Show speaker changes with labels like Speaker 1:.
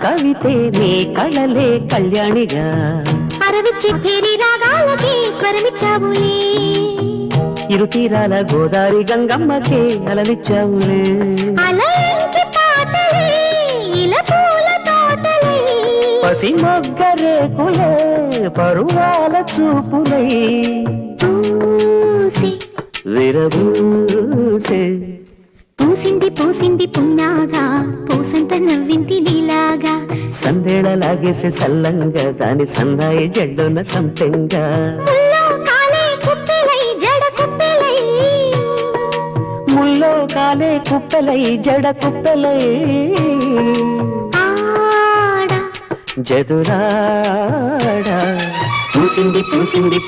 Speaker 1: కవితే నీ కళలే కళ్యాణిగా
Speaker 2: అరవిచ్చి ఫేరి రాగాలకి స్వరమిచ్చావులే
Speaker 1: ఇరు తీరాల గోదారి గంగమ్మకే అలలిచ్చావులే
Speaker 2: అలయంకి పాటలే ఇలా పూల తోటలే
Speaker 1: పసి మొగ్గరేకులే పరువాల చూపులై
Speaker 2: పూసి
Speaker 1: విరబూసే
Speaker 2: పూసింది పూసింది పున్నాగా పూసంత నవ్వింది నీలాగా
Speaker 1: సందేళ లాగేసే సల్లంగా దాని సన్నాయి జడ్డున సంపెంగా
Speaker 2: ముల్లో కాలే కుప్పెలై జడ కుప్పెలై
Speaker 1: ముల్లో కాలే కుప్పెలై జడ కుప్పెలై
Speaker 2: ఆడ
Speaker 1: జదురాడా పూసింది పూసింది